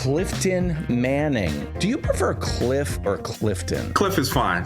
Clifton Manning. Do you prefer Cliff or Clifton? Cliff is fine.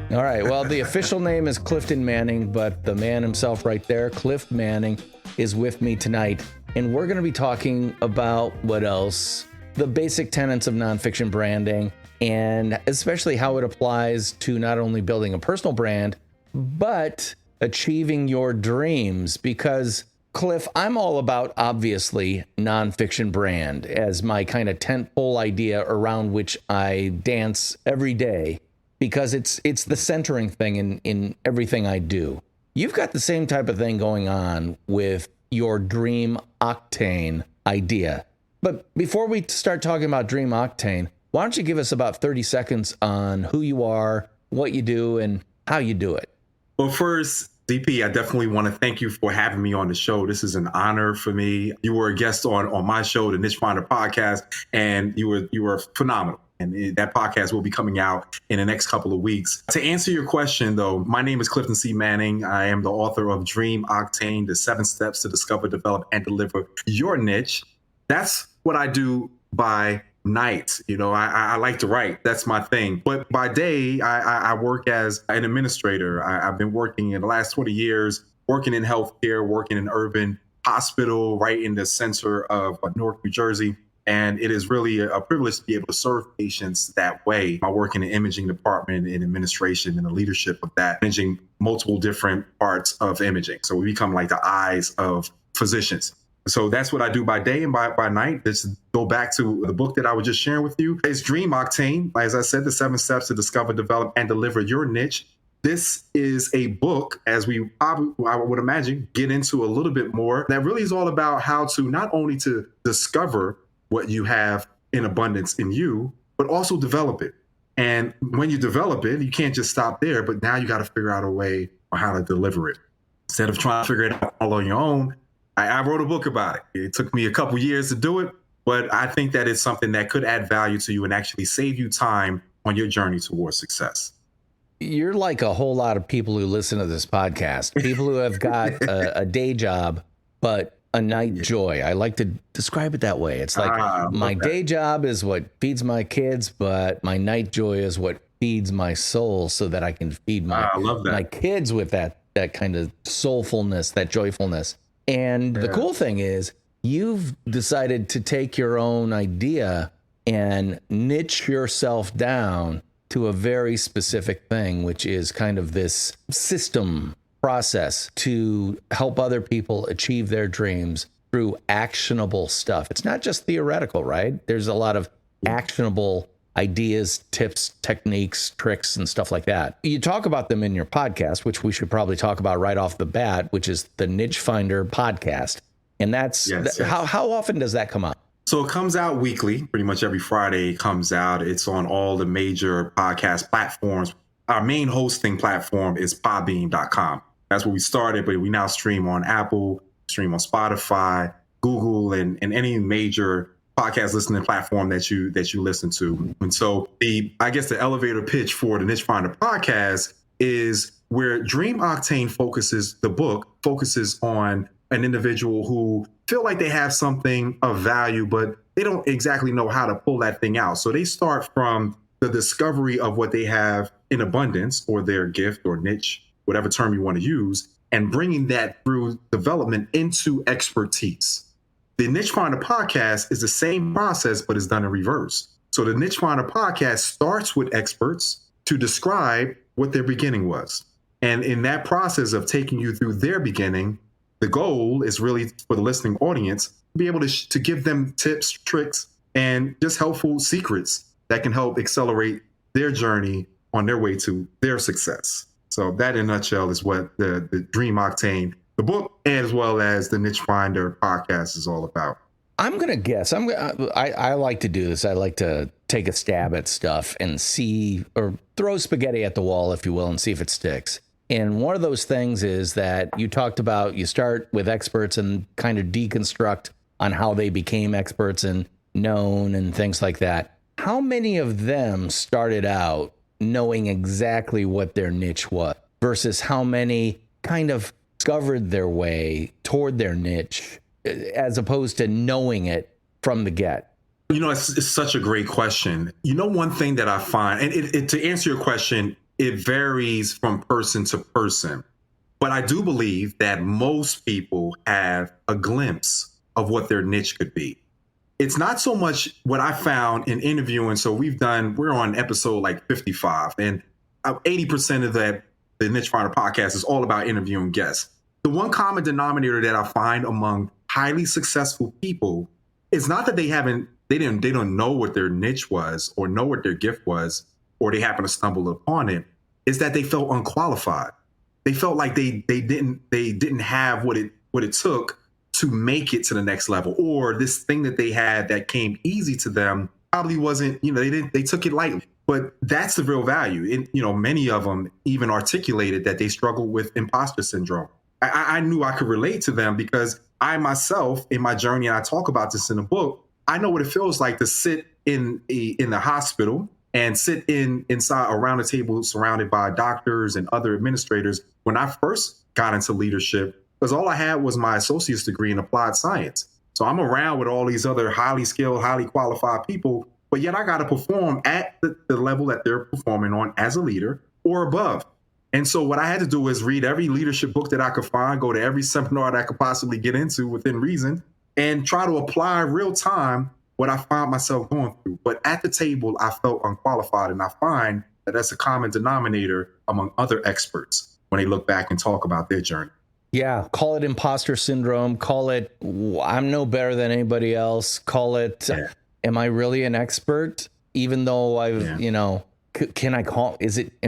All right. Well, the official name is Clifton Manning, but the man himself right there, Cliff Manning, is with me tonight. And we're going to be talking about what else? The basic tenets of nonfiction branding, and especially how it applies to not only building a personal brand, but achieving your dreams. Because, Cliff, I'm all about, obviously, nonfiction brand as my kind of tentpole idea around which I dance every day, because it's the centering thing in everything I do. You've got the same type of thing going on with your Dream Octane idea. But before we start talking about Dream Octane, why don't you give us about 30 seconds on who you are, what you do, and how you do it? Well, first, DP, I definitely want to thank you for having me on the show. This is an honor for me. You were a guest on my show, the Niche Finder podcast, and you were phenomenal. And that podcast will be coming out in the next couple of weeks. To answer your question, though, my name is Clifton C. Manning. I am the author of Dream Octane, the 7 steps to discover, develop, and deliver your niche. That's what I do by night. You know, I like to write. That's my thing. But by day, I work as an administrator. I've been working in the last 20 years, working in healthcare, working in urban hospital, right in the center of Newark, New Jersey. And it is really a privilege to be able to serve patients that way. I work in the imaging department, in administration, and the leadership of that, managing multiple different parts of imaging. So we become like the eyes of physicians. So that's what I do by day, and by night. Let's go back to the book that I was just sharing with you. It's Dream Octane. As I said, the 7 steps to discover, develop, and deliver your niche. This is a book, as we probably, I would imagine, get into a little bit more, that really is all about how to not only to discover what you have in abundance in you, but also develop it. And when you develop it, you can't just stop there, but now you got to figure out a way on how to deliver it. Instead of trying to figure it out all on your own, I wrote a book about it. It took me a couple years to do it, but I think that it's something that could add value to you and actually save you time on your journey towards success. You're like a whole lot of people who listen to this podcast, people who have got a day job, but a night joy. I like to describe it that way. It's like my day job is what feeds my kids, but my night joy is what feeds my soul, so that I can feed my kids with that kind of soulfulness, that joyfulness. And the cool thing is, you've decided to take your own idea and niche yourself down to a very specific thing, which is kind of this system process to help other people achieve their dreams through actionable stuff. It's not just theoretical, right? There's a lot of actionable ideas, tips, techniques, tricks, and stuff like that. You talk about them in your podcast, which we should probably talk about right off the bat, which is the Niche Finder podcast. And that's how often does that come out? So it comes out weekly, pretty much every Friday it comes out. It's on all the major podcast platforms. Our main hosting platform is podbean.com. That's where we started, but we now stream on Apple, stream on Spotify, Google, and any major podcast listening platform that you listen to. And so the elevator pitch for the Niche Finder podcast is where Dream Octane focuses on an individual who feel like they have something of value, but they don't exactly know how to pull that thing out. So they start from the discovery of what they have in abundance, or their gift or niche, whatever term you want to use, and bringing that through development into expertise. The Niche Finder podcast is the same process, but it's done in reverse. So the Niche Finder podcast starts with experts to describe what their beginning was. And in that process of taking you through their beginning, the goal is really for the listening audience to be able to give them tips, tricks, and just helpful secrets that can help accelerate their journey on their way to their success. So that, in a nutshell, is what the Dream Octane, the book, as well as the Niche Finder podcast, is all about. I'm going to guess. I like to do this. I like to take a stab at stuff and see, or throw spaghetti at the wall, if you will, and see if it sticks. And one of those things is that you talked about, you start with experts and kind of deconstruct on how they became experts and known and things like that. How many of them started out knowing exactly what their niche was versus how many kind of discovered their way toward their niche as opposed to knowing it from the get? It's such a great question. One thing that I find, and to answer your question, it varies from person to person. But I do believe that most people have a glimpse of what their niche could be. It's not so much what I found in interviewing. So we're on episode like 55, and 80% of the Niche Finder podcast is all about interviewing guests. The one common denominator that I find among highly successful people is not that they don't know what their niche was or know what their gift was, or they happen to stumble upon it, is that they felt unqualified. They felt like they didn't have what it took to make it to the next level, or this thing that they had that came easy to them probably wasn't, they took it lightly. But that's the real value. And, many of them even articulated that they struggled with imposter syndrome. I knew I could relate to them because I myself, in my journey, and I talk about this in the book, I know what it feels like to sit in the hospital and sit inside around a table surrounded by doctors and other administrators. When I first got into leadership, because all I had was my associate's degree in applied science. So I'm around with all these other highly skilled, highly qualified people, but yet I got to perform at the level that they're performing on as a leader or above. And so what I had to do was read every leadership book that I could find, go to every seminar that I could possibly get into within reason, and try to apply real time what I found myself going through. But at the table, I felt unqualified. And I find that that's a common denominator among other experts when they look back and talk about their journey. Yeah, call it imposter syndrome, call it I'm no better than anybody else, call it am I really an expert? Even though am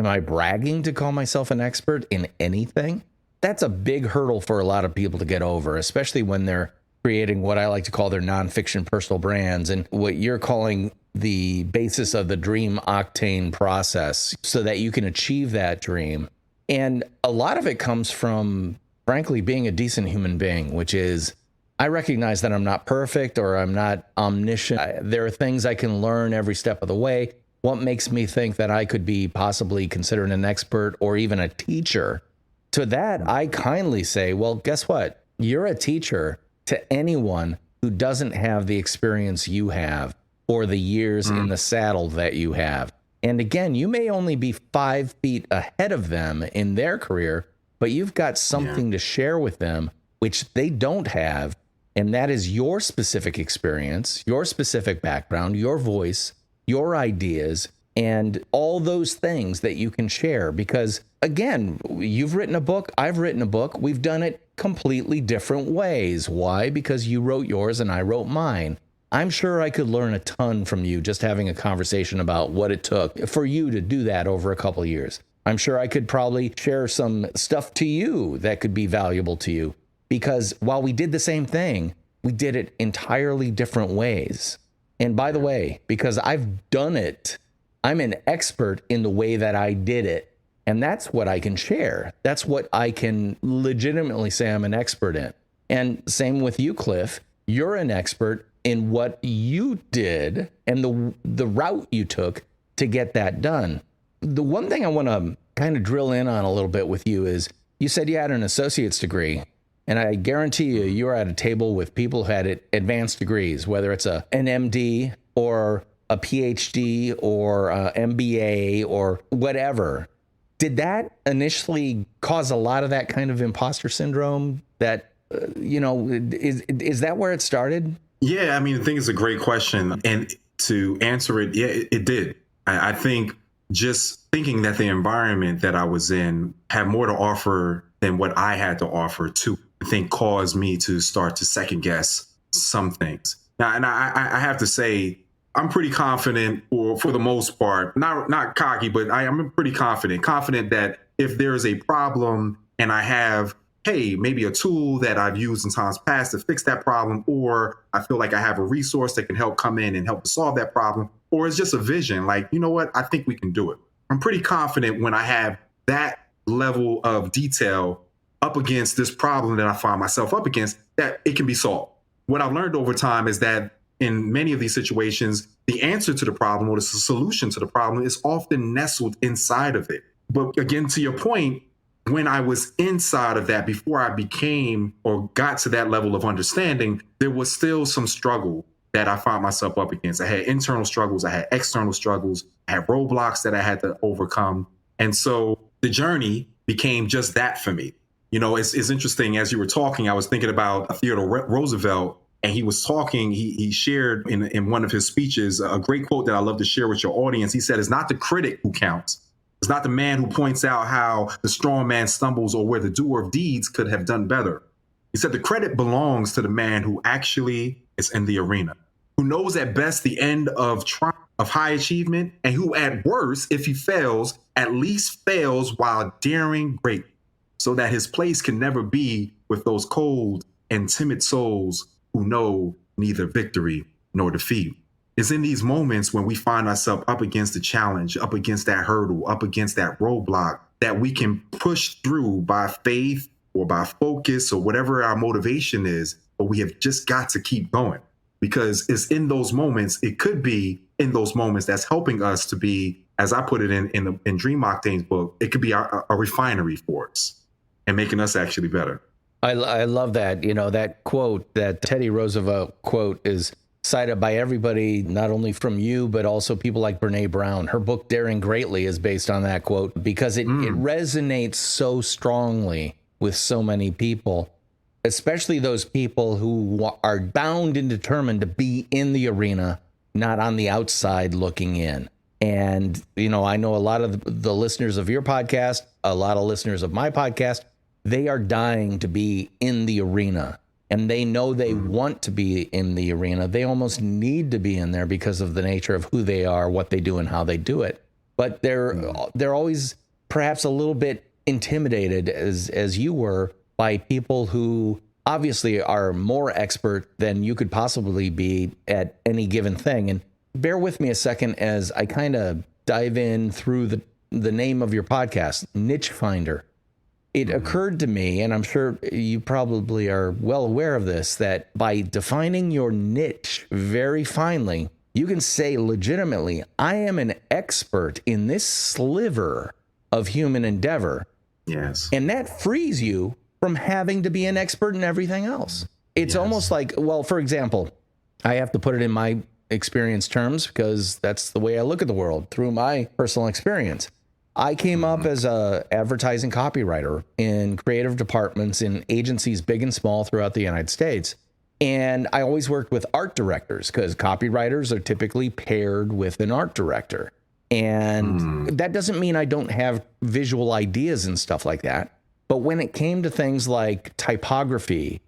I bragging to call myself an expert in anything? That's a big hurdle for a lot of people to get over, especially when they're creating what I like to call their nonfiction personal brands and what you're calling the basis of the Dream Octane process so that you can achieve that dream. And a lot of it comes from, frankly, being a decent human being, which is I recognize that I'm not perfect or I'm not omniscient. There are things I can learn every step of the way. What makes me think that I could be possibly considered an expert or even a teacher? To that, I kindly say, well, guess what? You're a teacher to anyone who doesn't have the experience you have or the years in the saddle that you have. And again, you may only be 5 feet ahead of them in their career, but you've got something to share with them, which they don't have. And that is your specific experience, your specific background, your voice, your ideas, and all those things that you can share. Because again, you've written a book, I've written a book, we've done it completely different ways. Why? Because you wrote yours and I wrote mine. I'm sure I could learn a ton from you just having a conversation about what it took for you to do that over a couple of years. I'm sure I could probably share some stuff to you that could be valuable to you, because while we did the same thing, we did it entirely different ways. And by the way, because I've done it, I'm an expert in the way that I did it. And that's what I can share. That's what I can legitimately say I'm an expert in. And same with you, Cliff. You're an expert in what you did and the route you took to get that done. The one thing I want to kind of drill in on a little bit with you is you said you had an associate's degree. And I guarantee you're at a table with people who had advanced degrees, whether it's an MD or a PhD or MBA or whatever. Did that initially cause a lot of that kind of imposter syndrome? That, is that where it started? Yeah, I mean, I think it's a great question. And to answer it, yeah, it did. I think just thinking that the environment that I was in had more to offer than what I had to offer to, I think, caused me to start to second guess some things. Now, and I have to say, I'm pretty confident, or for the most part, not cocky, but I'm pretty confident that if there is a problem and I have, hey, maybe a tool that I've used in times past to fix that problem, or I feel like I have a resource that can help come in and help to solve that problem, or it's just a vision, like, you know what, I think we can do it. I'm pretty confident when I have that level of detail up against this problem that I find myself up against, that it can be solved. What I've learned over time is that in many of these situations, the answer to the problem or the solution to the problem is often nestled inside of it. But again, to your point, when I was inside of that, before I became or got to that level of understanding, there was still some struggle that I found myself up against. I had internal struggles, I had external struggles, I had roadblocks that I had to overcome. And so the journey became just that for me. You know, it's interesting. As you were talking, I was thinking about Theodore Roosevelt, and he was talking, he shared in one of his speeches a great quote that I love to share with your audience. He said, "It's not the critic who counts. It's not the man who points out how the strong man stumbles or where the doer of deeds could have done better." He said, "The credit belongs to the man who actually is in the arena, who knows at best the end of high achievement, and who at worst, if he fails, at least fails while daring great, so that his place can never be with those cold and timid souls who know neither victory nor defeat." It's in these moments when we find ourselves up against the challenge, up against that hurdle, up against that roadblock, that we can push through by faith or by focus or whatever our motivation is, but we have just got to keep going, because it's in those moments, it could be in those moments that's helping us to be, as I put it in Dream Octane's book, it could be a refinery for us and making us actually better. I love that. You know, that quote, that Teddy Roosevelt quote, is cited by everybody, not only from you, but also people like Brene Brown. Her book, Daring Greatly, is based on that quote because it resonates so strongly with so many people, especially those people who are bound and determined to be in the arena, not on the outside looking in. And, you know, I know a lot of the listeners of your podcast, a lot of listeners of my podcast, they are dying to be in the arena, and they know they want to be in the arena. They almost need to be in there because of the nature of who they are, what they do, and how they do it. But they're always perhaps a little bit intimidated, as you were, by people who obviously are more expert than you could possibly be at any given thing. And bear with me a second as I kind of dive in through the name of your podcast, Niche Finder. It occurred to me, and I'm sure you probably are well aware of this, that by defining your niche very finely, you can say legitimately, I am an expert in this sliver of human endeavor. Yes. And that frees you from having to be an expert in everything else. It's almost like, well, for example, I have to put it in my experience terms because that's the way I look at the world through my personal experience. I came up as a advertising copywriter in creative departments in agencies big and small throughout the United States. And I always worked with art directors because copywriters are typically paired with an art director. And that doesn't mean I don't have visual ideas and stuff like that. But when it came to things like typography,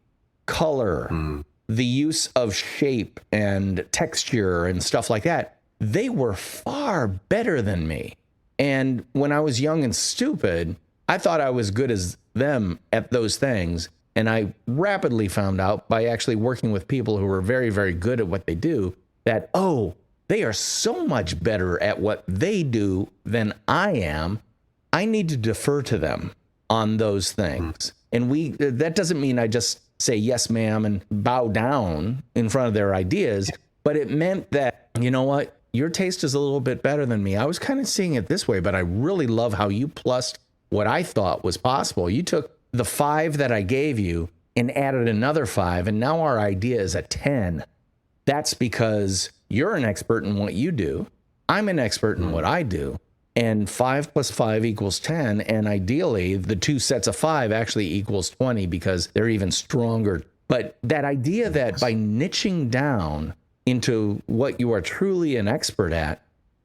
color, the use of shape and texture and stuff like that, they were far better than me. And when I was young and stupid, I thought I was good as them at those things. And I rapidly found out by actually working with people who were very, very good at what they do that, oh, they are so much better at what they do than I am. I need to defer to them on those things. And that doesn't mean I just say, yes, ma'am, and bow down in front of their ideas. But it meant that, you know what? Your taste is a little bit better than me. I was kind of seeing it this way, but I really love how you plussed what I thought was possible. You took the 5 that I gave you and added another 5, and now our idea is a 10. That's because you're an expert in what you do. I'm an expert in what I do. And 5 plus 5 equals 10. And ideally, the 2 sets of 5 actually equals 20 because they're even stronger. But that idea that by niching down into what you are truly an expert at,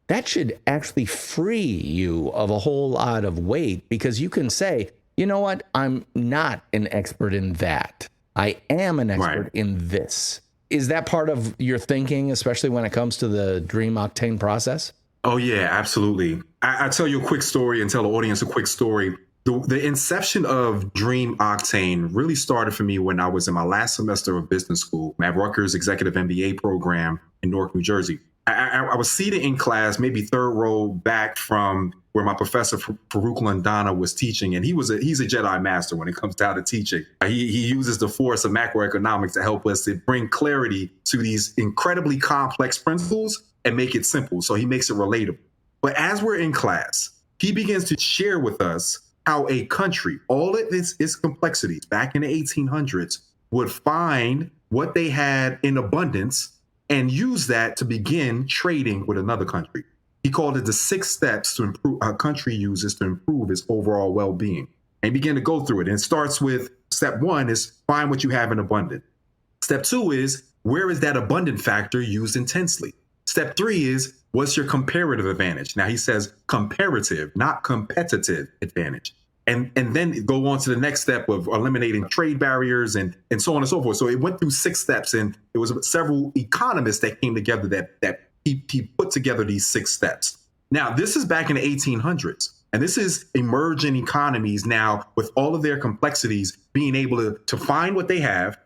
that should actually free you of a whole lot of weight, because you can say, you know what, I'm not an expert in that. I am an expert in this. Is that part of your thinking, especially when it comes to the Dream Octane process? Oh, yeah, absolutely. I'll tell you a quick story and tell the audience a quick story. The inception of Dream Octane really started for me when I was in my last semester of business school at Rutgers Executive MBA program in Newark, New Jersey. I was seated in class, maybe third row back from where my professor, Farouk Landana, was teaching. And he's a Jedi master when it comes down to teaching. He uses the force of macroeconomics to help us to bring clarity to these incredibly complex principles and make it simple. So he makes it relatable. But as we're in class, he begins to share with us how a country, all of its complexities back in the 1800s, would find what they had in abundance and use that to begin trading with another country. He called it the 6 steps to improve a country uses to improve its overall well-being. And he began to go through it. And it starts with step 1 is find what you have in abundance. Step 2 is where is that abundant factor used intensely? Step 3 is what's your comparative advantage? Now he says comparative, not competitive advantage. And then go on to the next step of eliminating trade barriers and so on and so forth. So it went through 6 steps, and it was several economists that came together that he put together these 6 steps. Now, this is back in the 1800s, and this is emerging economies now with all of their complexities being able to find what they have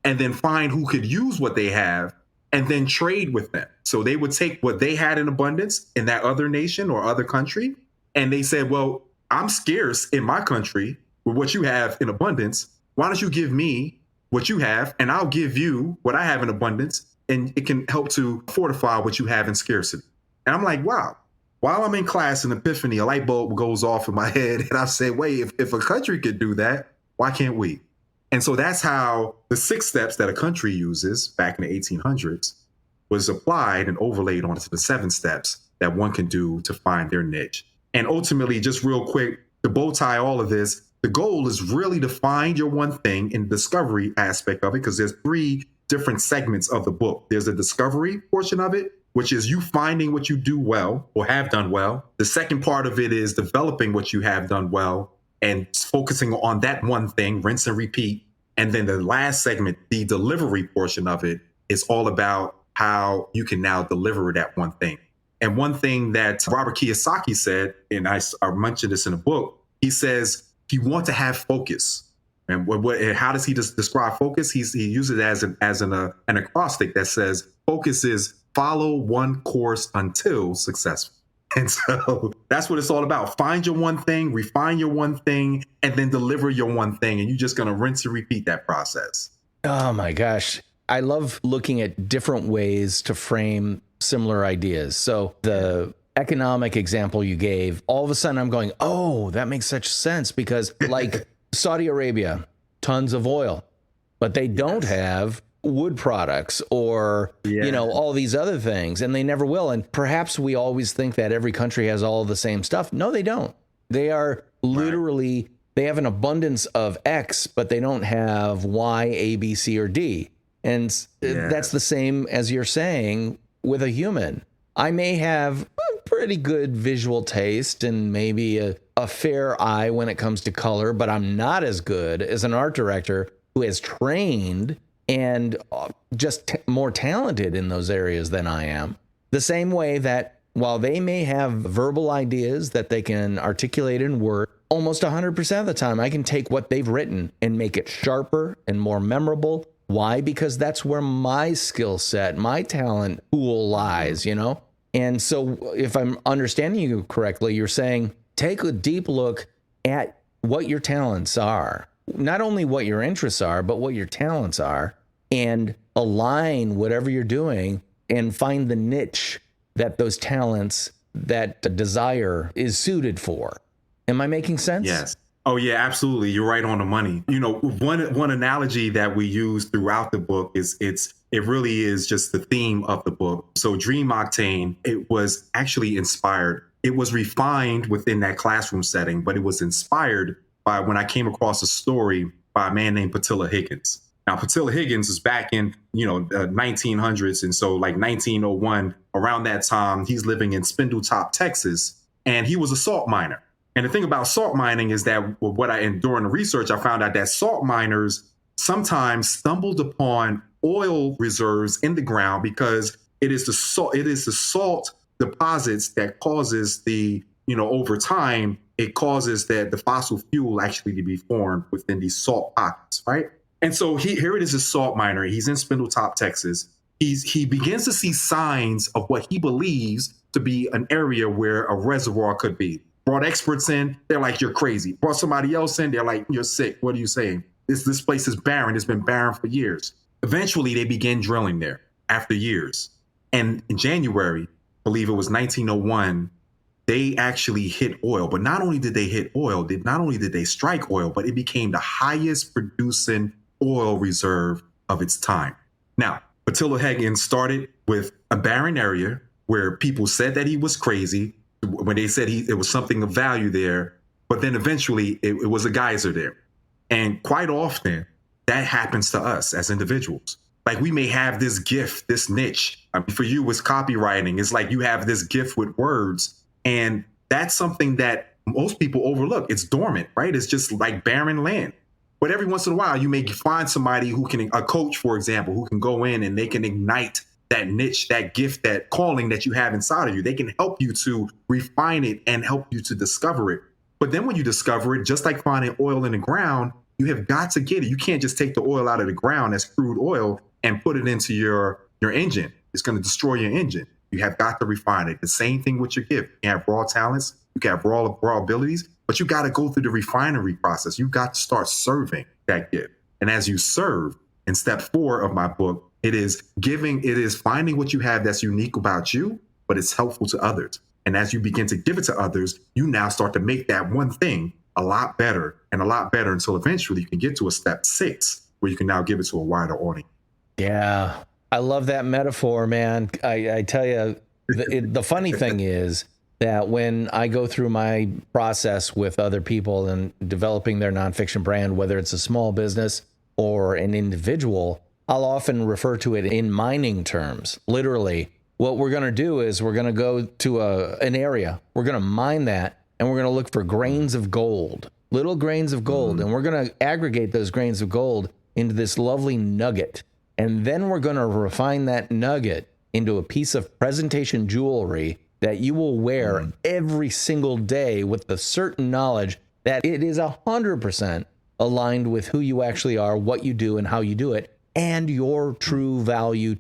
and then find who could use what they have and then trade with them. So they would take what they had in abundance in that other nation or other country, and they said, well, I'm scarce in my country with what you have in abundance. Why don't you give me what you have and I'll give you what I have in abundance, and it can help to fortify what you have in scarcity. And I'm like, wow. While I'm in class, an epiphany, a light bulb goes off in my head. And I say, wait, if a country could do that, why can't we? And so that's how the 6 steps that a country uses back in the 1800s was applied and overlaid onto the 7 steps that one can do to find their niche. And ultimately, just real quick, to bow tie all of this, the goal is really to find your one thing in the discovery aspect of it, because there's 3 different segments of the book. There's a discovery portion of it, which is you finding what you do well or have done well. The second part of it is developing what you have done well and focusing on that one thing, rinse and repeat. And then the last segment, the delivery portion of it, is all about how you can now deliver that one thing. And one thing that Robert Kiyosaki said, and I mentioned this in the book, he says, you want to have focus. And how does he describe focus? He uses it as an acrostic that says, focus is follow one course until successful. And so that's what it's all about. Find your one thing, refine your one thing, and then deliver your one thing. And you're just going to rinse and repeat that process. Oh, my gosh. I love looking at different ways to frame similar ideas. So the economic example you gave, all of a sudden I'm going, oh, that makes such sense, because like Saudi Arabia, tons of oil, but they don't have wood products or, all these other things, and they never will. And perhaps we always think that every country has all the same stuff. No, they don't. They are literally, they have an abundance of X, but they don't have Y, A, B, C, or D. And that's the same as you're saying with a human. I may have a pretty good visual taste and maybe a fair eye when it comes to color, but I'm not as good as an art director who has trained and just more talented in those areas than I am. The same way that while they may have verbal ideas that they can articulate in words, almost 100% of the time I can take what they've written and make it sharper and more memorable. Why? Because that's where my skill set, my talent pool lies, And so if I'm understanding you correctly, you're saying take a deep look at what your talents are, not only what your interests are, but what your talents are, and align whatever you're doing and find the niche that those talents, that desire is suited for. Am I making sense? Yes. Oh, yeah, absolutely. You're right on the money. One analogy that we use throughout the book is it really is just the theme of the book. So Dream Octane, it was actually inspired. It was refined within that classroom setting, but it was inspired by when I came across a story by a man named Patilla Higgins. Now, Patilla Higgins is back in, the 1900s. And so like 1901, around that time, he's living in Spindletop, Texas, and he was a salt miner. And the thing about salt mining is that during the research, I found out that salt miners sometimes stumbled upon oil reserves in the ground because it is the salt deposits that causes over time, it causes the fossil fuel actually to be formed within these salt pockets, right? And so here it is, a salt miner. He's in Spindletop, Texas. He begins to see signs of what he believes to be an area where a reservoir could be. Brought experts in, they're like, you're crazy. Brought somebody else in, they're like, you're sick. What are you saying? This place is barren. It's been barren for years. Eventually, they began drilling there after years. And in January, I believe it was 1901, they actually hit oil. But not only did they hit oil, not only did they strike oil, but it became the highest producing oil reserve of its time. Now, Attila Hagen started with a barren area where people said that he was crazy when they said it was something of value there, but then eventually it was a geyser there. And quite often that happens to us as individuals. Like we may have this gift, this niche. I mean, for you, it's copywriting. It's like you have this gift with words, and that's something that most people overlook. It's dormant, right? It's just like barren land. But every once in a while, you may find somebody who can, a coach, for example, who can go in and they can ignite that niche, that gift, that calling that you have inside of you. They can help you to refine it and help you to discover it. But then when you discover it, just like finding oil in the ground, you have got to get it. You can't just take the oil out of the ground as crude oil and put it into your engine. It's going to destroy your engine. You have got to refine it. The same thing with your gift. You can have raw talents. You can have raw abilities. But you got to go through the refinery process. You got to start serving that gift. And as you serve, in step 4 of my book, it is finding what you have that's unique about you, but it's helpful to others. And as you begin to give it to others, you now start to make that one thing a lot better until eventually you can get to a step 6 where you can now give it to a wider audience. Yeah, I love that metaphor, man. I tell you, the funny thing is, that when I go through my process with other people and developing their nonfiction brand, whether it's a small business or an individual, I'll often refer to it in mining terms. Literally, what we're going to do is we're going to go to an area, we're going to mine that, and we're going to look for grains of gold, little grains of gold, and we're going to aggregate those grains of gold into this lovely nugget. And then we're going to refine that nugget into a piece of presentation jewelry that you will wear every single day with the certain knowledge that it is 100% aligned with who you actually are, what you do, and how you do it, and your true value.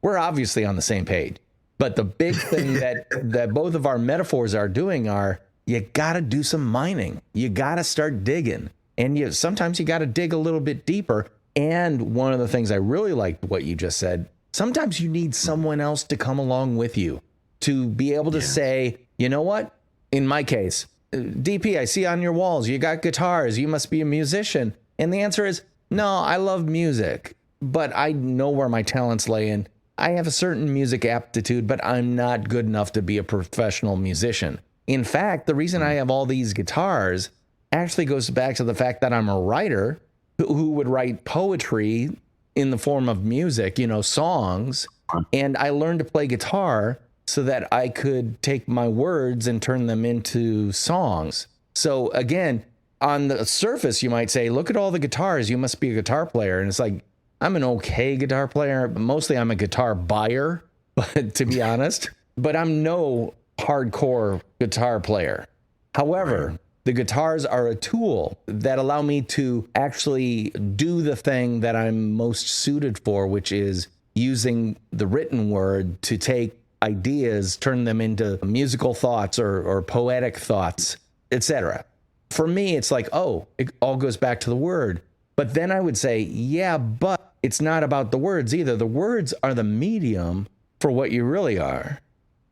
We're obviously on the same page. But the big thing that both of our metaphors are doing are, you got to do some mining. You got to start digging. And sometimes you got to dig a little bit deeper. And one of the things I really liked what you just said, sometimes you need someone else to come along with you, to be able to say, you know what? In my case, DP, I see on your walls, you got guitars, you must be a musician. And the answer is, no, I love music, but I know where my talents lay in. I have a certain music aptitude, but I'm not good enough to be a professional musician. In fact, the reason I have all these guitars actually goes back to the fact that I'm a writer who would write poetry in the form of music, songs. And I learned to play guitar so that I could take my words and turn them into songs. So again, on the surface, you might say, look at all the guitars, you must be a guitar player. And it's like, I'm an okay guitar player. Mostly I'm a guitar buyer, but to be honest, but I'm no hardcore guitar player. However, the guitars are a tool that allow me to actually do the thing that I'm most suited for, which is using the written word to take ideas, turn them into musical thoughts or poetic thoughts, etc. For me, it's like, it all goes back to the word. But then I would say, yeah, but it's not about the words either. The words are the medium for what you really are,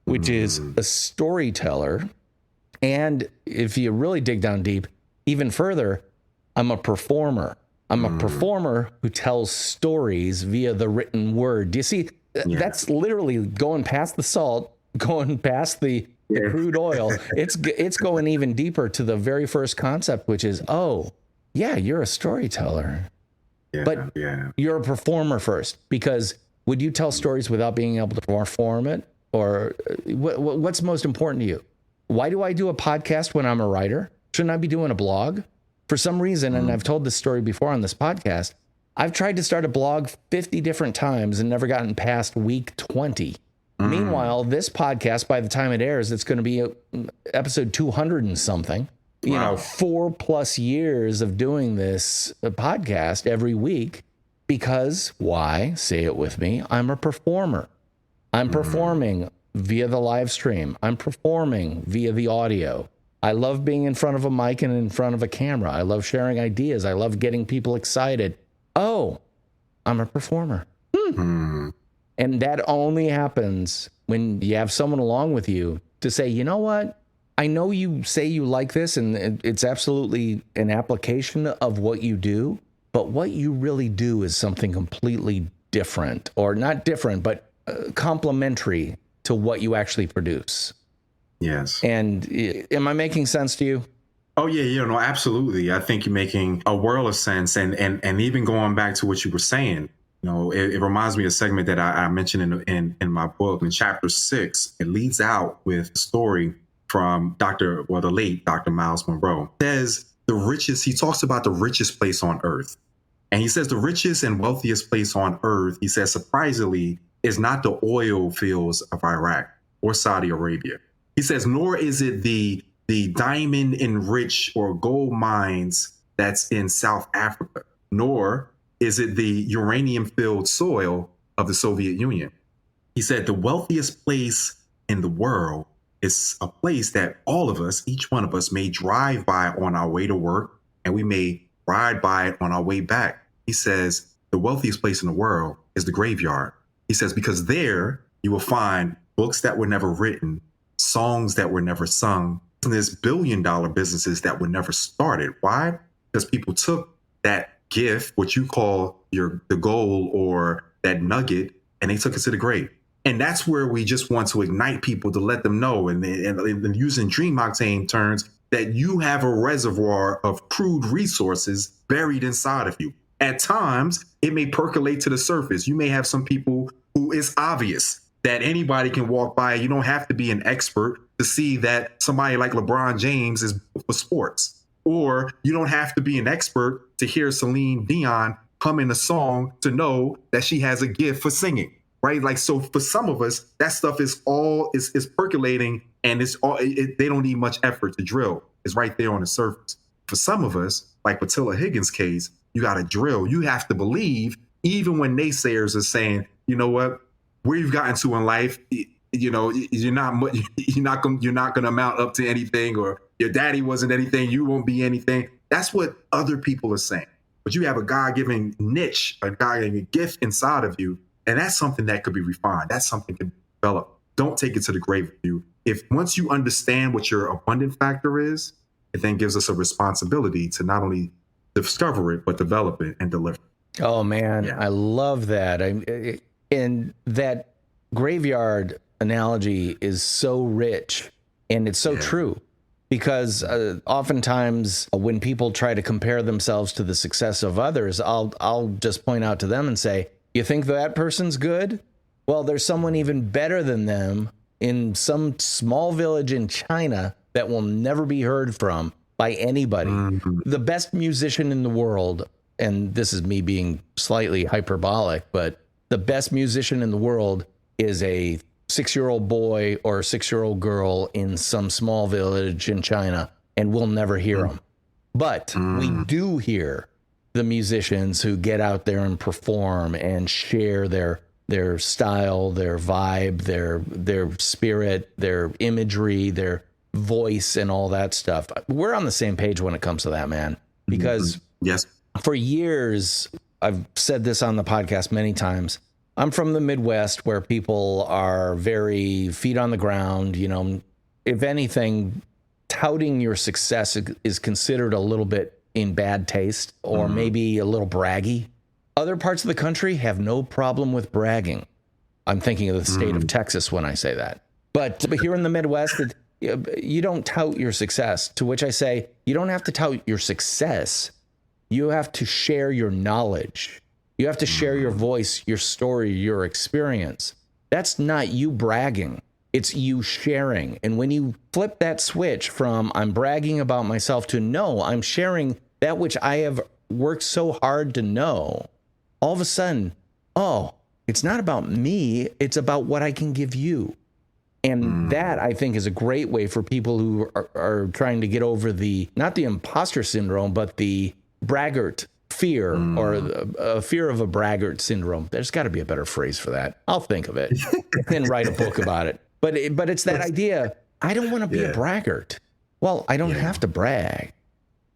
which is a storyteller. And if you really dig down deep, even further, I'm a performer. I'm a performer who tells stories via the written word. Do you see? That's literally going past the salt, going past the crude oil. It's going even deeper to the very first concept, which is, you're a storyteller. But you're a performer first, because would you tell stories without being able to perform it? Or what's most important to you? Why do I do a podcast when I'm a writer? Shouldn't I be doing a blog? For some reason, and I've told this story before on this podcast, I've tried to start a blog 50 different times and never gotten past week 20. Meanwhile, this podcast, by the time it airs, it's going to be episode 200 and something. Wow. 4+ years of doing this podcast every week, because why? Say it with me. I'm a performer. I'm performing via the live stream. I'm performing via the audio. I love being in front of a mic and in front of a camera. I love sharing ideas. I love getting people excited. I'm a performer. And that only happens when you have someone along with you to say, you know what? I know you say you like this, and it's absolutely an application of what you do, but what you really do is something completely different, or not different, but complementary to what you actually produce. Yes. And am I making sense to you? Oh yeah, no, absolutely. I think you're making a world of sense, and even going back to what you were saying, it reminds me of a segment that I mentioned in my book in chapter 6. It leads out with a story from the late Dr. Miles Monroe. It says he talks about the richest place on earth, and he says the richest and wealthiest place on earth, he says, surprisingly, is not the oil fields of Iraq or Saudi Arabia. He says, nor is it the diamond enriched or gold mines that's in South Africa, nor is it the uranium-filled soil of the Soviet Union. He said the wealthiest place in the world is a place that all of us, each one of us, may drive by on our way to work, and we may ride by it on our way back. He says the wealthiest place in the world is the graveyard. He says because there you will find books that were never written, songs that were never sung, and there's billion-dollar businesses that were never started. Why? Because people took that gift, what you call the goal or that nugget, and they took it to the grave. And that's where we just want to ignite people to let them know, and using Dream Octane terms, that you have a reservoir of crude resources buried inside of you. At times, it may percolate to the surface. You may have some people who it's obvious that anybody can walk by. You don't have to be an expert to see that somebody like LeBron James is for sports. Or you don't have to be an expert to hear Celine Dion humming a song to know that she has a gift for singing, right? Like, so for some of us, that stuff is percolating, and they don't need much effort to drill. It's right there on the surface. For some of us, like Patilla Higgins' case, you got to drill. You have to believe, even when naysayers are saying, you know what, where you've gotten to in life, you're not going to amount up to anything, or your daddy wasn't anything, you won't be anything. That's what other people are saying. But you have a God-given niche, a God-given gift inside of you, and that's something that could be refined. That's something that can develop. Don't take it to the grave with you. If once you understand what your abundant factor is, it then gives us a responsibility to not only discover it, but develop it and deliver it. Oh man, yeah. I love that. And that graveyard analogy is so rich, and it's so true. Because oftentimes when people try to compare themselves to the success of others, I'll just point out to them and say, you think that person's good? Well, there's someone even better than them in some small village in China that will never be heard from by anybody. Mm-hmm. The best musician in the world, and this is me being slightly hyperbolic, but the best musician in the world is a 6-year-old boy or a 6-year-old girl in some small village in China, and we'll never hear them. But we do hear the musicians who get out there and perform and share their style, their vibe, their spirit, their imagery, their voice, and all that stuff. We're on the same page when it comes to that, man. Because for years, I've said this on the podcast many times, I'm from the Midwest, where people are very feet on the ground. If anything, touting your success is considered a little bit in bad taste, or maybe a little braggy. Other parts of the country have no problem with bragging. I'm thinking of the state of Texas when I say that. But here in the Midwest, you don't tout your success, to which I say, you don't have to tout your success. You have to share your knowledge. You have to share your voice, your story, your experience. That's not you bragging. It's you sharing. And when you flip that switch from I'm bragging about myself to no, I'm sharing that which I have worked so hard to know, all of a sudden, it's not about me. It's about what I can give you. And that, I think, is a great way for people who are trying to get over not the imposter syndrome, but the braggart fear, or a fear of a braggart syndrome. There's got to be a better phrase for that. I'll think of it and write a book about it. But it's that idea. I don't want to be a braggart. Well, I don't have to brag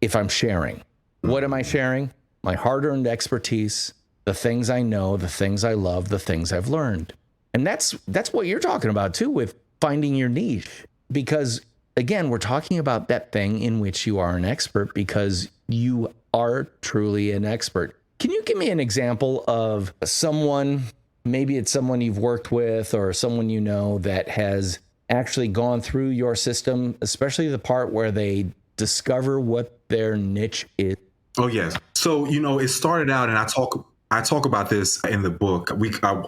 if I'm sharing. What am I sharing? My hard-earned expertise, the things I know, the things I love, the things I've learned. And that's what you're talking about too, with finding your niche. Because again, we're talking about that thing in which you are an expert, because you are truly an expert. Can you give me an example of someone, maybe it's someone you've worked with or someone you know that has actually gone through your system, especially the part where they discover what their niche is? Oh, yes. So, it started out, and I talk about this in the book.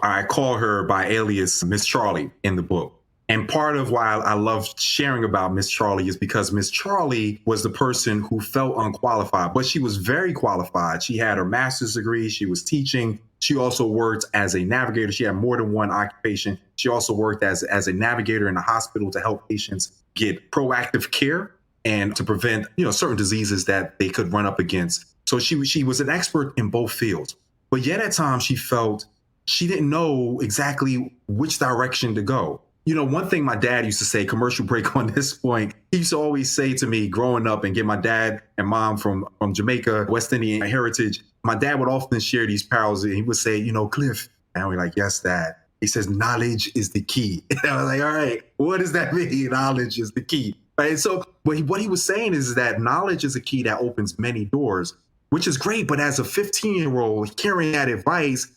I call her by alias Miss Charlie in the book. And part of why I love sharing about Miss Charlie is because Miss Charlie was the person who felt unqualified, but she was very qualified. She had her master's degree. She was teaching. She also worked as a navigator. She had more than one occupation. She also worked as a navigator in a hospital to help patients get proactive care and to prevent, certain diseases that they could run up against. So she was an expert in both fields. But yet at times she felt she didn't know exactly which direction to go. One thing my dad used to say, commercial break on this point, he used to always say to me growing up, and get my dad and mom from Jamaica, West Indian heritage, my dad would often share these parables. And he would say, Cliff, and we're like, yes, Dad. He says, knowledge is the key. And I was like, all right, what does that mean? Knowledge is the key. Right. So what he was saying is that knowledge is a key that opens many doors, which is great. But as a 15-year-old hearing that advice,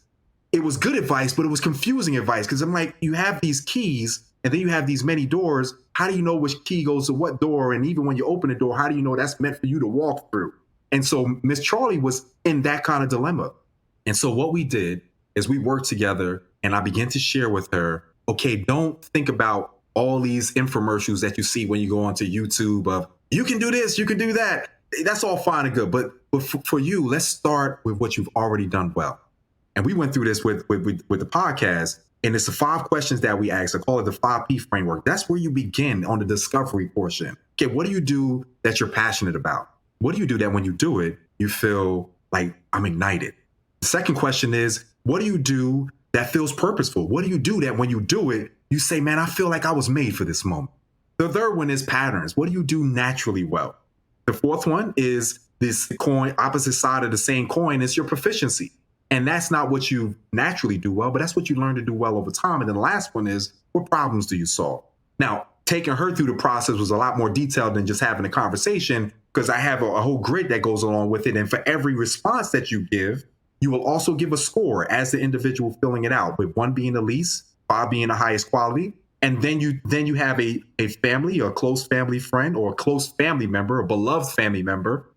it was good advice, but it was confusing advice, because I'm like, you have these keys and then you have these many doors. How do you know which key goes to what door? And even when you open a door, how do you know that's meant for you to walk through? And so Miss Charlie was in that kind of dilemma. And so what we did is we worked together, and I began to share with her, okay, don't think about all these infomercials that you see when you go onto YouTube of, you can do this, you can do that. That's all fine and good. But for you, let's start with what you've already done well. And we went through this with the podcast, and it's the 5 questions that we asked. I call it the 5P framework. That's where you begin on the discovery portion. Okay, what do you do that you're passionate about? What do you do that when you do it, you feel like I'm ignited? The second question is, what do you do that feels purposeful? What do you do that when you do it, you say, man, I feel like I was made for this moment? The third one is patterns. What do you do naturally well? The fourth one is this coin, opposite side of the same coin, is your proficiency. And that's not what you naturally do well, but that's what you learn to do well over time. And then the last one is, what problems do you solve? Now, taking her through the process was a lot more detailed than just having a conversation, because I have a whole grid that goes along with it. And for every response that you give, you will also give a score as the individual filling it out, with 1 being the least, 5 being the highest quality. And then you have a family, or a close family friend, or a close family member, a beloved family member.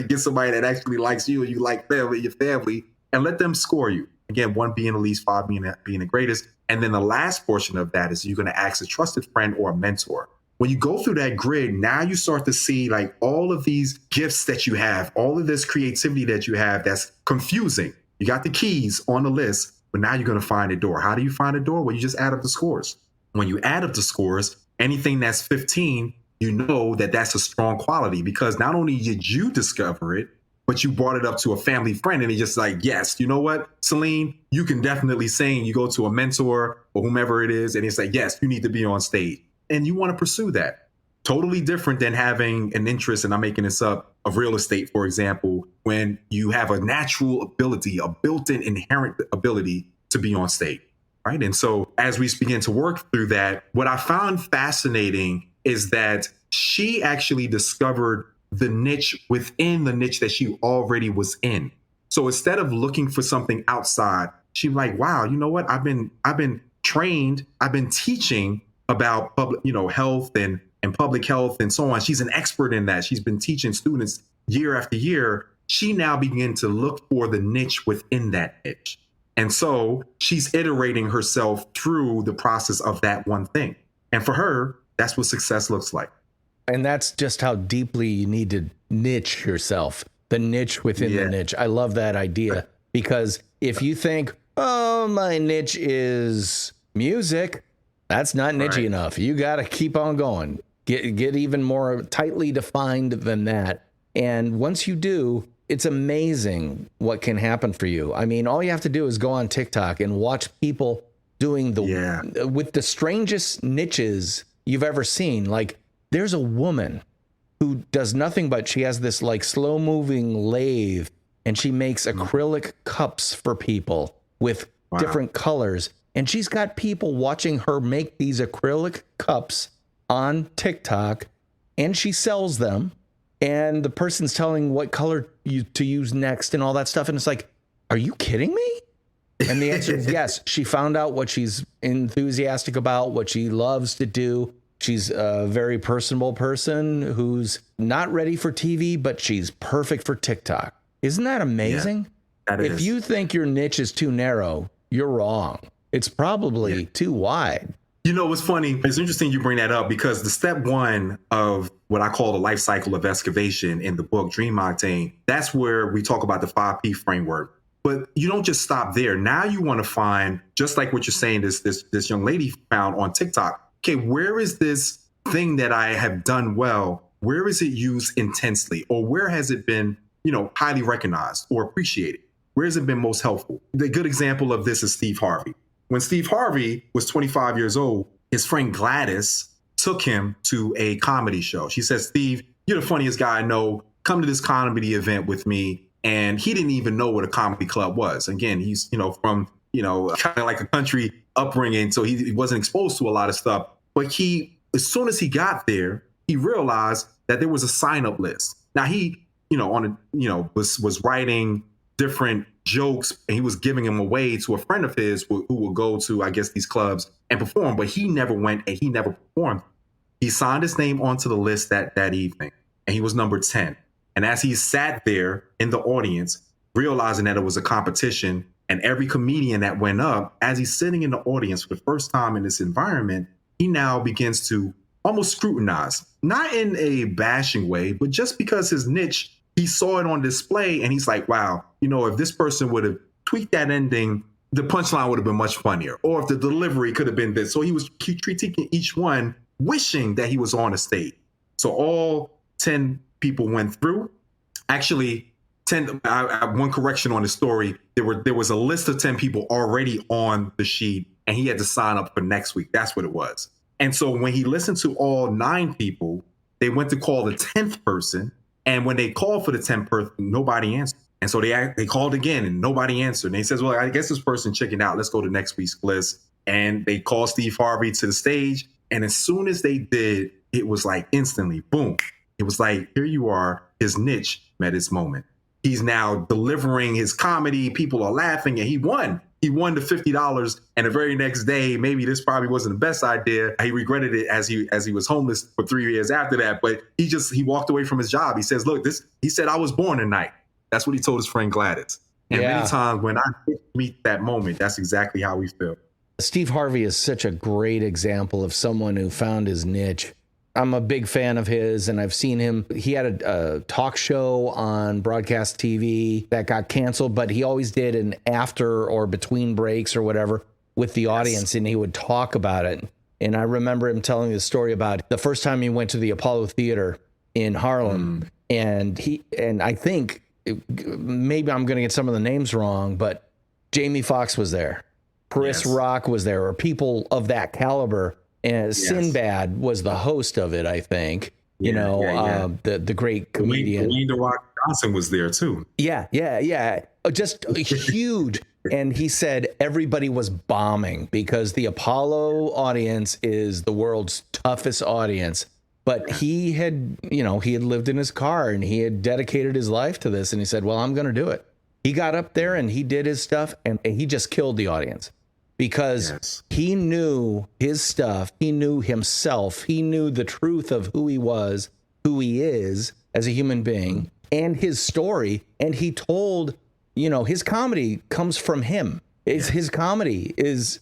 Get somebody that actually likes you and you like them and your family, and let them score you. Again, 1 being the least, 5 being the greatest. And then the last portion of that is you're going to ask a trusted friend or a mentor. When you go through that grid, now you start to see like all of these gifts that you have, all of this creativity that you have that's confusing. You got the keys on the list, but now you're going to find a door. How do you find a door? Well, you just add up the scores. When you add up the scores, anything that's 15, you know that that's a strong quality, because not only did you discover it, but you brought it up to a family friend, and he's just like, yes, you know what, Celine, you can definitely sing. You go to a mentor or whomever it is, and it's like, yes, you need to be on stage. And you want to pursue that. Totally different than having an interest, and I'm making this up, of real estate, for example, when you have a natural ability, a built-in inherent ability to be on stage, right? And so as we begin to work through that, what I found fascinating is that she actually discovered the niche within the niche that she already was in. So instead of looking for something outside, she's like, wow, you know what? I've been trained, I've been teaching about public, health and public health and so on. She's an expert in that. She's been teaching students year after year. She now began to look for the niche within that niche. And so she's iterating herself through the process of that one thing. And for her, that's what success looks like. And that's just how deeply you need to niche yourself, the niche within the niche. I love that idea, because if you think, oh, my niche is music, that's not niche enough. You got to keep on going, get even more tightly defined than that. And once you do, it's amazing what can happen for you. I mean, all you have to do is go on TikTok and watch people doing with the strangest niches you've ever seen. Like, there's a woman who does nothing but she has this like slow moving lathe, and she makes acrylic cups for people with different colors. And she's got people watching her make these acrylic cups on TikTok, and she sells them. And the person's telling what color to use next and all that stuff. And it's like, are you kidding me? And the answer is yes. She found out what she's enthusiastic about, what she loves to do. She's a very personable person who's not ready for TV, but she's perfect for TikTok. Isn't that amazing? Yeah, that if you think your niche is too narrow, you're wrong. It's probably too wide. You know, what's funny? It's interesting you bring that up because the step one of what I call the life cycle of excavation in the book, Dream Octane, that's where we talk about the 5P framework. But you don't just stop there. Now you want to find, just like what you're saying, this young lady found on TikTok. Okay, where is this thing that I have done well? Where is it used intensely? Or where has it been, highly recognized or appreciated? Where has it been most helpful? The good example of this is Steve Harvey. When Steve Harvey was 25 years old, his friend Gladys took him to a comedy show. She said, Steve, you're the funniest guy I know. Come to this comedy event with me. And he didn't even know what a comedy club was. Again, he's, from, kind of like a country upbringing. So he wasn't exposed to a lot of stuff. But as soon as he got there, he realized that there was a sign-up list. Now he, was writing different jokes and he was giving them away to a friend of his who would go to, I guess, these clubs and perform. But he never went and he never performed. He signed his name onto the list that evening and he was number 10. And as he sat there in the audience, realizing that it was a competition, and every comedian that went up, as he's sitting in the audience for the first time in this environment, he now begins to almost scrutinize, not in a bashing way, but just because his niche, he saw it on display and he's like, wow, if this person would have tweaked that ending, the punchline would have been much funnier. Or if the delivery could have been this. So he was critiquing each one, wishing that he was on a stage. So all 10 people went through. Actually, 10. One correction on the story. There was a list of 10 people already on the sheet, and he had to sign up for next week. That's what it was. And so when he listened to all 9 people, they went to call the 10th person, and when they called for the 10th person, nobody answered. And so they called again, and nobody answered. And he says, "Well, I guess this person chickened out. Let's go to next week's list." And they called Steve Harvey to the stage, and as soon as they did, it was like instantly, boom. It was like, here you are. His niche met its moment. He's now delivering his comedy. People are laughing, and he won. He won the $50. And the very next day, maybe this probably wasn't the best idea. He regretted it as he was homeless for 3 years after that. But he walked away from his job. He says, look, he said, I was born tonight. That's what he told his friend Gladys. And many times when I meet that moment, that's exactly how we feel. Steve Harvey is such a great example of someone who found his niche. I'm a big fan of his, and I've seen him. He had a talk show on broadcast TV that got canceled, but he always did an after or between breaks or whatever with the audience, and he would talk about it. And I remember him telling the story about the first time he went to the Apollo Theater in Harlem, and I think maybe I'm going to get some of the names wrong, but Jamie Foxx was there, Chris Rock was there, or people of that caliber. And Sinbad was the host of it, I think. The great comedian. Dwayne "The Rock" Johnson was there too. Yeah. Just huge. And he said everybody was bombing because the Apollo audience is the world's toughest audience. But he had lived in his car and he had dedicated his life to this. And he said, well, I'm going to do it. He got up there and he did his stuff and he just killed the audience. Because he knew his stuff, he knew himself, he knew the truth of who he was, who he is as a human being, and his story. And he told, his comedy comes from him. His comedy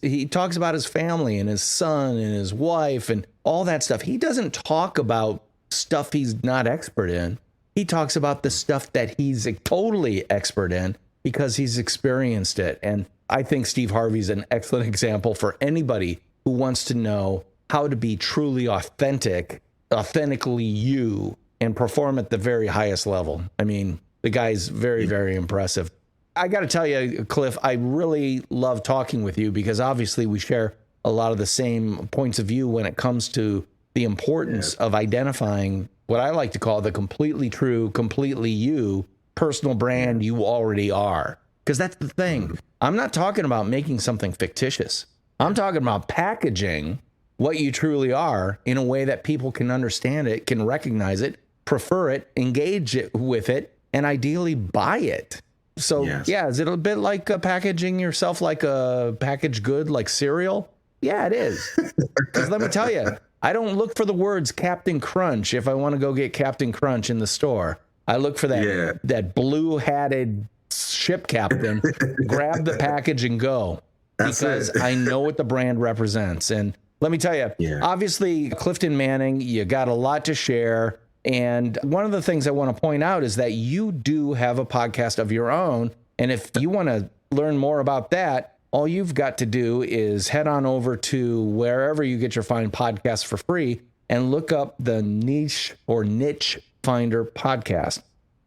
he talks about his family and his son and his wife and all that stuff. He doesn't talk about stuff he's not expert in. He talks about the stuff that he's totally expert in because he's experienced it. And I think Steve Harvey's an excellent example for anybody who wants to know how to be truly authentically you, and perform at the very highest level. I mean, the guy's very, very impressive. I got to tell you, Cliff, I really love talking with you because obviously we share a lot of the same points of view when it comes to the importance of identifying what I like to call the completely true, completely you personal brand you already are. Because that's the thing. I'm not talking about making something fictitious. I'm talking about packaging what you truly are in a way that people can understand it, can recognize it, prefer it, engage it with it, and ideally buy it. So yeah, is it a bit like packaging yourself like a packaged good, like cereal? Yeah, it is. Because let me tell you, I don't look for the words Captain Crunch if I want to go get Captain Crunch in the store. I look for that blue-hatted ship captain, grab the package and go. Because I know what the brand represents. And let me tell you, obviously, Clifton Manning, you got a lot to share. And one of the things I want to point out is that you do have a podcast of your own. And if you want to learn more about that, all you've got to do is head on over to wherever you get your fine podcasts for free and look up the Niche or Niche Finder podcast.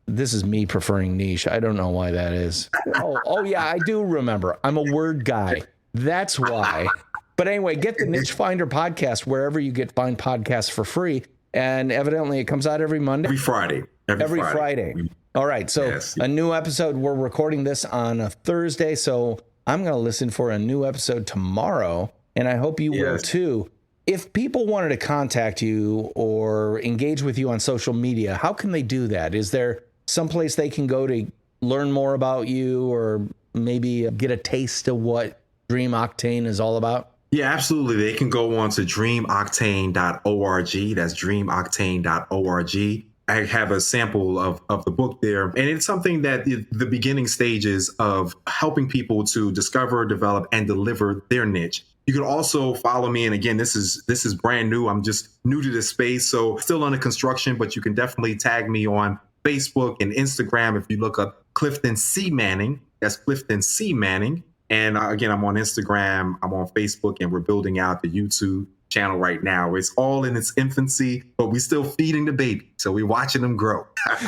This is me preferring niche. I don't know why that is. Oh yeah, I do remember. I'm a word guy. That's why. But anyway, get the Niche Finder podcast wherever you get fine podcasts for free. And evidently it comes out every Monday. Every Friday. All right. So a new episode. We're recording this on a Thursday. So I'm going to listen for a new episode tomorrow. And I hope you will too. If people wanted to contact you or engage with you on social media, how can they do that? Is there someplace they can go to learn more about you or maybe get a taste of what Dream Octane is all about? Yeah, absolutely. They can go on to dreamoctane.org. That's dreamoctane.org. I have a sample of the book there. And it's something that the beginning stages of helping people to discover, develop, and deliver their niche. You can also follow me. And again, this is brand new. I'm just new to this space. So still under construction, but you can definitely tag me on Facebook and Instagram. If you look up Clifton C Manning, that's Clifton C Manning. And again, I'm on Instagram, I'm on Facebook, and we're building out the YouTube channel right now. It's all in its infancy, but we're still feeding the baby. So we're watching them grow.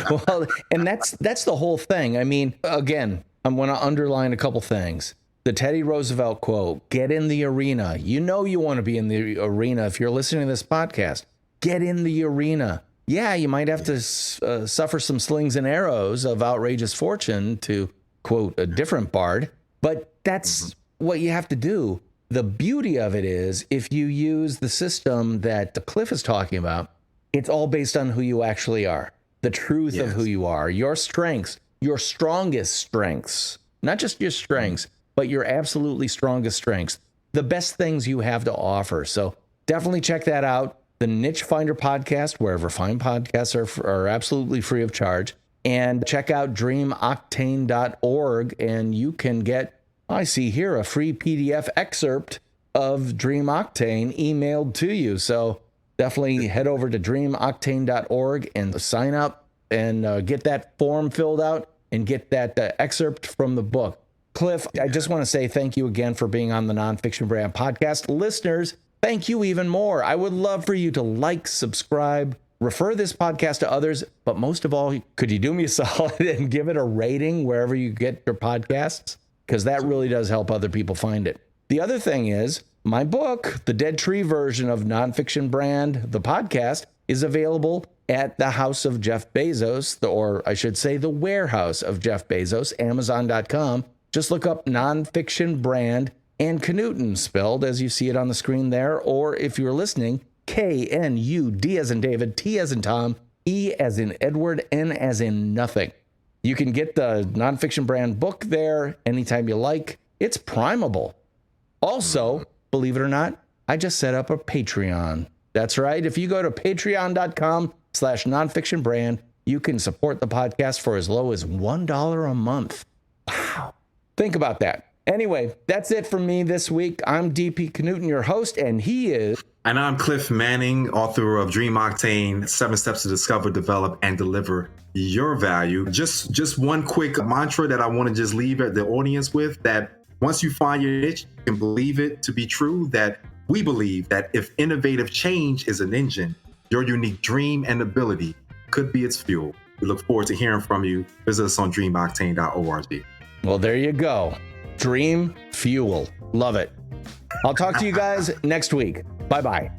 Well, and that's the whole thing. I mean, again, I'm going to underline a couple things. The Teddy Roosevelt quote, get in the arena. You know you want to be in the arena if you're listening to this podcast. Get in the arena. Yeah, you might have to suffer some slings and arrows of outrageous fortune, to quote a different bard, but that's what you have to do. The beauty of it is, if you use the system that Cliff is talking about, it's all based on who you actually are, the truth of who you are, your strengths, your strongest strengths, not just your strengths, but your absolutely strongest strengths, the best things you have to offer. So definitely check that out. The Niche Finder podcast, wherever fine podcasts are absolutely free of charge. And check out dreamoctane.org, and you can get, I see here, a free PDF excerpt of Dream Octane emailed to you. So definitely head over to dreamoctane.org and sign up and get that form filled out and get that excerpt from the book. Cliff, I just want to say thank you again for being on the Nonfiction Brand podcast. Listeners, thank you even more. I would love for you to like, subscribe, refer this podcast to others, but most of all, could you do me a solid and give it a rating wherever you get your podcasts? Because that really does help other people find it. The other thing is, my book, the Dead Tree version of Nonfiction Brand, the podcast, is available at the House of Jeff Bezos, or I should say the warehouse of Jeff Bezos, Amazon.com. Just look up Nonfiction Brand and Knudten, spelled as you see it on the screen there, or if you're listening, K-N-U-D as in David, T as in Tom, E as in Edward, N as in nothing. You can get the Nonfiction Brand book there anytime you like. It's primable. Also, believe it or not, I just set up a Patreon. That's right. If you go to patreon.com/nonfictionbrand, you can support the podcast for as low as $1 a month. Wow. Think about that. Anyway, that's it for me this week. I'm DP Knudten, your host, and he is... And I'm Cliff Manning, author of Dream Octane, 7 Steps to Discover, Develop, and Deliver Your Value. Just one quick mantra that I want to just leave the audience with, that once you find your niche, you can believe it to be true, that we believe that if innovative change is an engine, your unique dream and ability could be its fuel. We look forward to hearing from you. Visit us on dreamoctane.org. Well, there you go. Dream Fuel. Love it. I'll talk to you guys next week. Bye-bye.